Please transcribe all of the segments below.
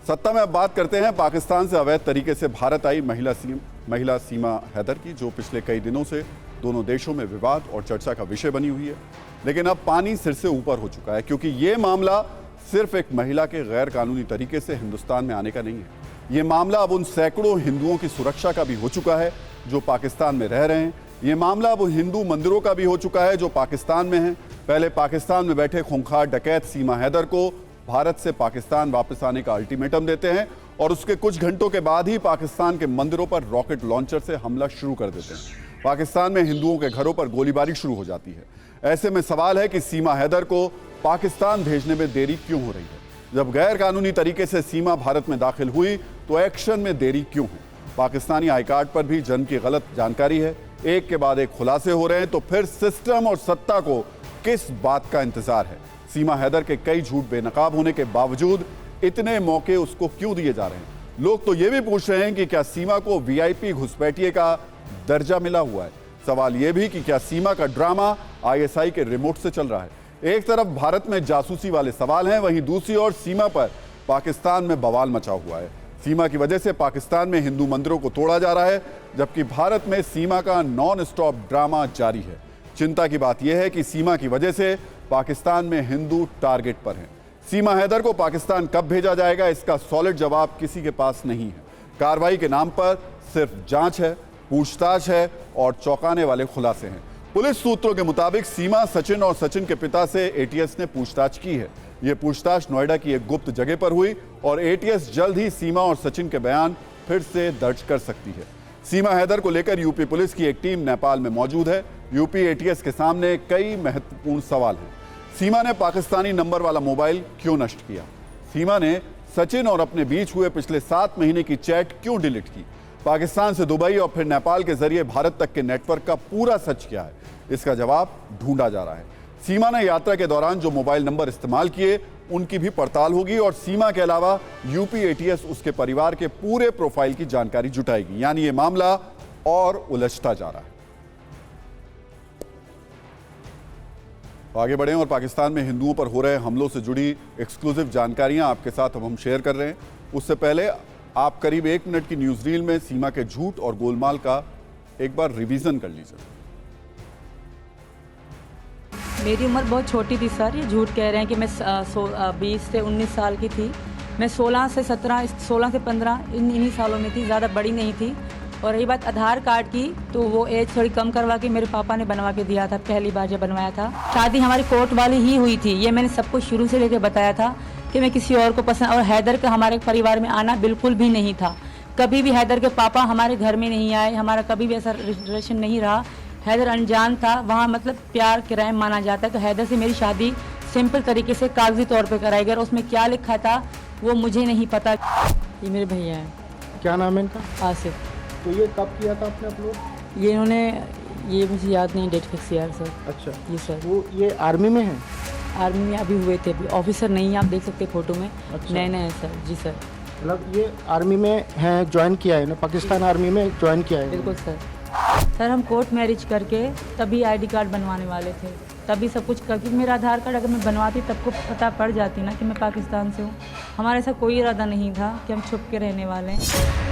सत्ता में अब बात करते हैं पाकिस्तान से अवैध तरीके से भारत आई महिला सीमा हैदर की, जो पिछले कई दिनों से दोनों देशों में विवाद और चर्चा का विषय बनी हुई है। लेकिन अब पानी सिर से ऊपर हो चुका है, क्योंकि ये मामला सिर्फ एक महिला के गैर कानूनी तरीके से हिंदुस्तान में आने का नहीं है। ये मामला अब उन सैकड़ों हिंदुओं की सुरक्षा का भी हो चुका है जो पाकिस्तान में रह रहे हैं। ये मामला अब हिंदू मंदिरों का भी हो चुका है जो पाकिस्तान में है। पहले पाकिस्तान में बैठे खूंखार डकैत सीमा हैदर को भारत से पाकिस्तान वापस आने का अल्टीमेटम देते हैं और उसके कुछ घंटों के बाद ही पाकिस्तान के मंदिरों पर रॉकेट लॉन्चर से हमला शुरू कर देते हैं। पाकिस्तान में हिंदुओं के घरों पर गोलीबारी शुरू हो जाती है। ऐसे में सवाल है कि सीमा हैदर को पाकिस्तान भेजने में देरी क्यों हो रही है? जब गैर कानूनी तरीके से सीमा भारत में दाखिल हुई तो एक्शन में देरी क्यों है? पाकिस्तानी आई कार्ड पर भी जन की गलत जानकारी है। एक के बाद एक खुलासे हो रहे हैं, तो फिर सिस्टम और सत्ता को किस बात का इंतजार है? सीमा हैदर के कई झूठ बेनकाब होने के बावजूद इतने मौके उसको क्यों दिए जा रहे हैं? लोग तो ये भी पूछ रहे हैं कि क्या सीमा को वीआईपी घुसपैठिए का दर्जा मिला हुआ है। सवाल यह भी कि क्या सीमा का ड्रामा आईएसआई के रिमोट से चल रहा है? एक तरफ भारत में जासूसी वाले सवाल हैं, वहीं दूसरी ओर सीमा पर पाकिस्तान में बवाल मचा हुआ है। सीमा की वजह से पाकिस्तान में हिंदू मंदिरों को तोड़ा जा रहा है, जबकि भारत में सीमा का नॉन स्टॉप ड्रामा जारी है। चिंता की बात यह है कि सीमा की वजह से पाकिस्तान में हिंदू टारगेट पर हैं। सीमा हैदर को पाकिस्तान कब भेजा जाएगा, इसका सॉलिड जवाब किसी के पास नहीं है। कार्रवाई के नाम पर सिर्फ जांच है, पूछताछ है और चौंकाने वाले खुलासे हैं। पुलिस सूत्रों के मुताबिक सीमा, सचिन और सचिन के पिता से एटीएस ने पूछताछ की है। यह पूछताछ नोएडा की एक गुप्त जगह पर हुई और एटीएस जल्द ही सीमा और सचिन के बयान फिर से दर्ज कर सकती है। सीमा हैदर को लेकर यूपी पुलिस की एक टीम नेपाल में मौजूद है। यूपी एटीएस के सामने कई महत्वपूर्ण सवाल हैं। सीमा ने पाकिस्तानी नंबर वाला मोबाइल क्यों नष्ट किया? सीमा ने सचिन और अपने बीच हुए पिछले 7 महीने की चैट क्यों डिलीट की? पाकिस्तान से दुबई और फिर नेपाल के जरिए भारत तक के नेटवर्क का पूरा सच क्या है? इसका जवाब ढूंढा जा रहा है। सीमा ने यात्रा के दौरान जो मोबाइल नंबर इस्तेमाल किए उनकी भी पड़ताल होगी और सीमा के अलावा यूपी एटीएस उसके परिवार के पूरे प्रोफाइल की जानकारी जुटाएगी। यानी ये मामला और उलझता जा रहा है। आगे बढ़ें और पाकिस्तान में हिंदुओं पर हो रहे हमलों से जुड़ी एक्सक्लूसिव जानकारियां आपके साथ अब हम शेयर कर रहे हैं। उससे पहले आप करीब 1 मिनट की न्यूज रील में सीमा के झूठ और गोलमाल का एक बार रिवीजन कर लीजिए। मेरी उम्र बहुत छोटी थी सर, ये झूठ कह रहे हैं कि मैं 20 से 19 साल की थी। मैं 16 से 15 इन्हीं सालों में थी, ज़्यादा बड़ी नहीं थी। और रही बात आधार कार्ड की, तो वो एज थोड़ी कम करवा के मेरे पापा ने बनवा के दिया था, पहली बार जब बनवाया था। शादी हमारी कोर्ट वाली ही हुई थी, ये मैंने सबको शुरू से लेकर बताया था कि मैं किसी और को पसंद। और हैदर का हमारे परिवार में आना बिल्कुल भी नहीं था। कभी भी हैदर के पापा हमारे घर में नहीं आए, हमारा कभी भी ऐसा रिलेशन नहीं रहा। हैदर अनजान था, वहाँ मतलब प्यार क्राइम माना जाता है। तो हैदर से मेरी शादी सिंपल तरीके से कागजी तौर पे कराई गई और उसमें क्या लिखा था वो मुझे नहीं पता। ये मेरे भैया हैं। क्या नाम है इनका? आसिफ। तो ये कब किया था आपने अपलोड? ये इन्होंने, ये मुझे याद नहीं डेट फिक्स यार सर। अच्छा जी सर। वो ये आर्मी में है? आर्मी में अभी हुए थे, अभी ऑफिसर नहीं है, आप देख सकते फोटो में। अच्छा। नए नए हैं सर। जी सर। मतलब ये आर्मी में है, ज्वाइन किया है ना, पाकिस्तान आर्मी में ज्वाइन किया है? बिल्कुल सर। सर हम कोर्ट मैरिज करके तभी आईडी कार्ड बनवाने वाले थे, तभी सब कुछ करके मेरा आधार कार्ड अगर मैं बनवाती तब को पता पड़ जाती ना कि मैं पाकिस्तान से हूँ। हमारा ऐसा कोई इरादा नहीं था कि हम छुप के रहने वाले हैं।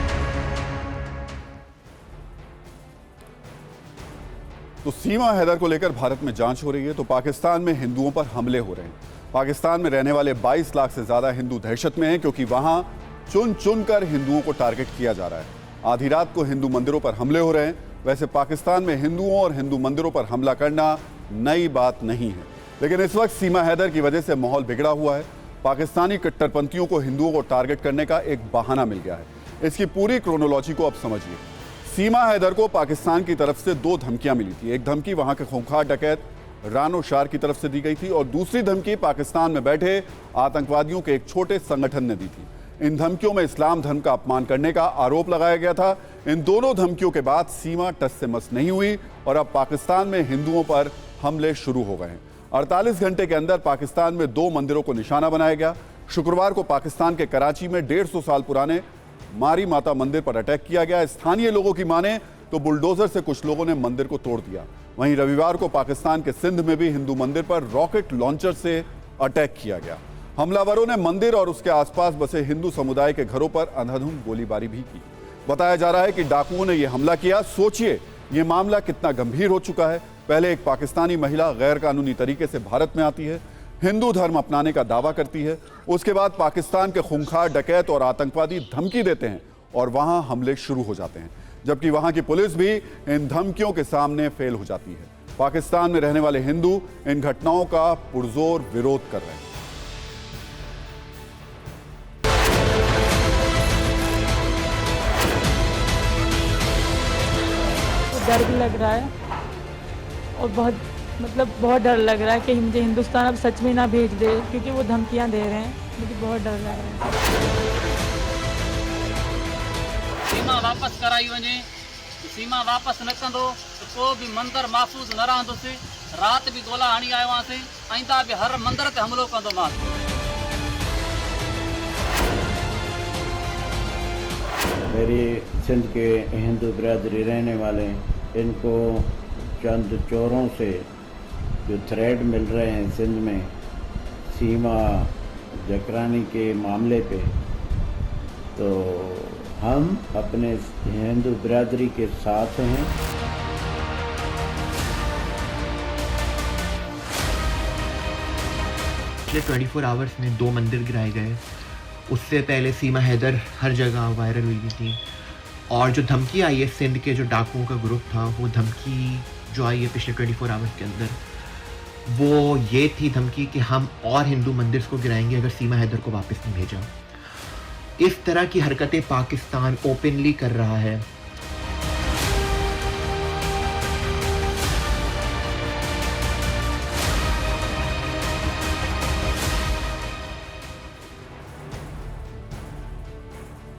तो सीमा हैदर को लेकर भारत में जांच हो रही है, तो पाकिस्तान में हिंदुओं पर हमले हो रहे हैं। पाकिस्तान में रहने वाले 22 लाख से ज्यादा हिंदू दहशत में हैं, क्योंकि वहां चुन चुन कर हिंदुओं को टारगेट किया जा रहा है। आधी रात को हिंदू मंदिरों पर हमले हो रहे हैं। वैसे पाकिस्तान में हिंदुओं और हिंदू मंदिरों पर हमला करना नई बात नहीं है, लेकिन इस वक्त सीमा हैदर की वजह से माहौल बिगड़ा हुआ है। पाकिस्तानी कट्टरपंथियों को हिंदुओं को टारगेट करने का एक बहाना मिल गया है। इसकी पूरी क्रोनोलॉजी को अब समझिए। सीमा हैदर को पाकिस्तान की तरफ से 2 धमकियां मिली थी। एक धमकी वहां के खूंखार डकैत रानो शार की तरफ से दी गई थी और दूसरी धमकी पाकिस्तान में बैठे आतंकवादियों के एक छोटे संगठन ने दी थी। इन धमकियों में इस्लाम धर्म का अपमान करने का आरोप लगाया गया था। इन दोनों धमकियों के बाद सीमा टस से मस नहीं हुई और अब पाकिस्तान में हिंदुओं पर हमले शुरू हो गए हैं। 48 घंटे के अंदर पाकिस्तान में 2 मंदिरों को निशाना बनाया गया। शुक्रवार को पाकिस्तान के कराची में 150 साल पुराने मारी माता मंदिर पर अटैक किया गया। स्थानीय लोगों की माने तो बुलडोजर से कुछ लोगों ने मंदिर को तोड़ दिया। वहीं रविवार को पाकिस्तान के सिंध में भी हिंदू मंदिर पर रॉकेट लॉन्चर से अटैक किया गया। हमलावरों ने मंदिर और उसके आसपास बसे हिंदू समुदाय के घरों पर अंधाधुंध गोलीबारी भी की। बताया जा रहा है कि डाकुओं ने यह हमला किया। सोचिए यह मामला कितना गंभीर हो चुका है। पहले एक पाकिस्तानी महिला गैर कानूनी तरीके से भारत में आती है, हिंदू धर्म अपनाने का दावा करती है। उसके बाद पाकिस्तान के खूंखार डकैत और आतंकवादी धमकी देते हैं और वहां हमले शुरू हो जाते हैं, जबकि वहां की पुलिस भी इन धमकियों के सामने फेल हो जाती है। पाकिस्तान में रहने वाले हिंदू इन घटनाओं का पुरजोर विरोध कर रहे हैं। डर भी लग रहा है और बहुत डर लग रहा है कि मुझे हिंदुस्तान अब सच में ना भेज दे, क्योंकि वो धमकियां दे रहे हैं। मुझे बहुत डर लग रहा है। सीमा वापस कराई वञे, सीमा वापस न कंदो तो को भी मंदिर महफूज़ न रहंदुसि। रात भी गोला हणी आयो हुआसीं, आईंदा भी हर मंदिर ते हमलो कंदोमांसि। मेरी सिंध के हिंदू बिरादरी रहने वाले, इनको चंद चोरों से जो थ्रेड मिल रहे हैं सिंध में सीमा जकरानी के मामले पे, तो हम अपने हिंदू बिरादरी के साथ हैं। पिछले 24 आवर्स में 2 मंदिर गिराए गए। उससे पहले सीमा हैदर हर जगह वायरल हुई थी, और जो धमकी आई है सिंध के जो डाकुओं का ग्रुप था, वो धमकी जो आई है पिछले 24 आवर्स के अंदर, वो ये थी धमकी कि हम और हिंदू मंदिर को गिराएंगे अगर सीमा हैदर को वापस नहीं भेजा। इस तरह की हरकतें पाकिस्तान ओपनली कर रहा है।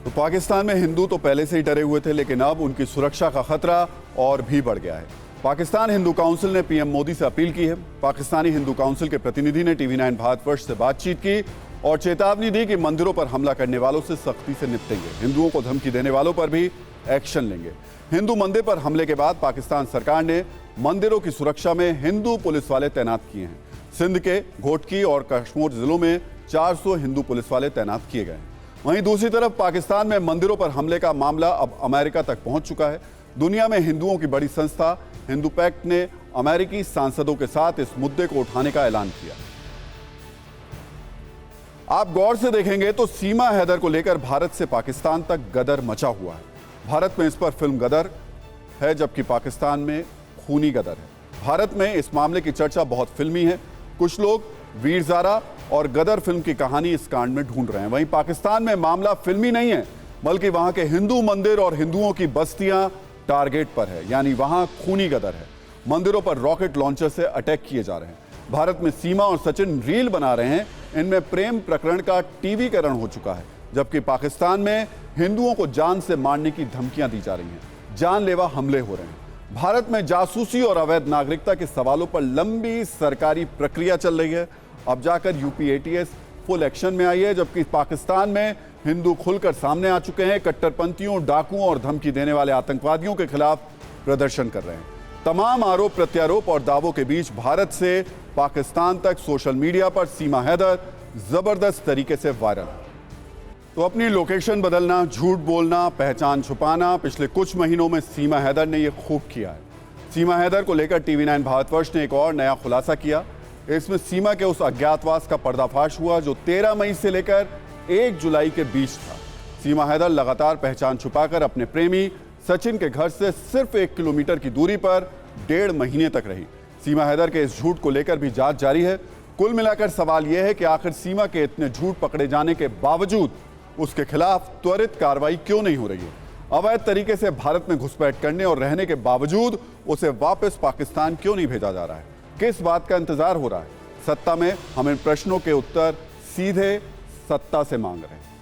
तो पाकिस्तान में हिंदू तो पहले से ही डरे हुए थे, लेकिन अब उनकी सुरक्षा का खतरा और भी बढ़ गया है। पाकिस्तान हिंदू काउंसिल ने पीएम मोदी से अपील की है। पाकिस्तानी हिंदू काउंसिल के प्रतिनिधि ने TV9 भारतवर्ष से बातचीत की और चेतावनी दी कि मंदिरों पर हमला करने वालों से सख्ती से निपटेंगे, हिंदुओं को धमकी देने वालों पर भी एक्शन लेंगे। हिंदू मंदिर पर हमले के बाद पाकिस्तान सरकार ने मंदिरों की सुरक्षा में हिंदू पुलिस वाले तैनात किए हैं। सिंध के घोटकी और कश्मीर जिलों में 400 हिंदू पुलिस वाले तैनात किए गए हैं। वहीं दूसरी तरफ पाकिस्तान में मंदिरों पर हमले का मामला अब अमेरिका तक पहुंच चुका है। दुनिया में हिंदुओं की बड़ी संस्था हिंदू पैक्ट ने अमेरिकी सांसदों के साथ इस मुद्दे को उठाने का ऐलान किया। आप गौर से देखेंगे तो सीमा हैदर को लेकर भारत से पाकिस्तान तक गदर मचा हुआ है। भारत में इस पर फिल्म गदर है, जबकि पाकिस्तान में खूनी गदर है। भारत में इस मामले की चर्चा बहुत फिल्मी है। कुछ लोग वीर ज़ारा और गदर फिल्म की कहानी इस कांड में ढूंढ रहे हैं। वहीं पाकिस्तान में मामला फिल्मी नहीं है, बल्कि वहां के हिंदू मंदिर और हिंदुओं की बस्तियां टारगेट पर है, यानी वहां खूनी गदर है। मंदिरों पर रॉकेट लॉन्चर से अटैक किए जा रहे हैं। भारत में सीमा और सचिन रील बना रहे हैं, इनमें प्रेम प्रकरण का टीवीकरण हो चुका है, जबकि पाकिस्तान में हिंदुओं को जान से मारने की धमकियां दी जा रही हैं, जानलेवा हमले हो रहे हैं। भारत में जासूसी और अवैध नागरिकता के सवालों पर लंबी सरकारी प्रक्रिया चल रही है। अब जाकर यूपी ATS फुल एक्शन में आई है, जबकि पाकिस्तान में हिंदू खुलकर सामने आ चुके हैं। कट्टरपंथियों, डाकुओं और धमकी देने वाले आतंकवादियों के खिलाफ प्रदर्शन कर रहे हैं। तमाम आरोप प्रत्यारोप और दावों के बीच भारत से पाकिस्तान तक सोशल मीडिया पर सीमा हैदर जबरदस्त तरीके से वायरल। तो अपनी लोकेशन बदलना, झूठ बोलना, पहचान छुपाना, पिछले कुछ महीनों में सीमा हैदर ने यह खूब किया है। सीमा हैदर को लेकर TV9 भारतवर्ष ने एक और नया खुलासा किया। इसमें सीमा के उस अज्ञातवास का पर्दाफाश हुआ जो 13 मई से लेकर 1 जुलाई के बीच था। सीमा हैदर लगातार पहचान छुपाकर अपने प्रेमी सचिन के घर से सिर्फ 1 किलोमीटर की दूरी पर 1.5 महीने तक रही। सीमा हैदर के इस झूठ को लेकर भी जांच जारी है। कुल मिलाकर सवाल यह है कि आखिर सीमा के इतने झूठ पकड़े जाने के बावजूद उसके खिलाफ त्वरित कार्रवाई क्यों नहीं हो रही है। अवैध तरीके से भारत में घुसपैठ करने और रहने के बावजूद उसे वापस पाकिस्तान क्यों नहीं भेजा जा रहा है? किस बात का इंतजार हो रहा है? सत्ता में हम इन प्रश्नों के उत्तर सीधे सत्ता से मांग रहे हैं।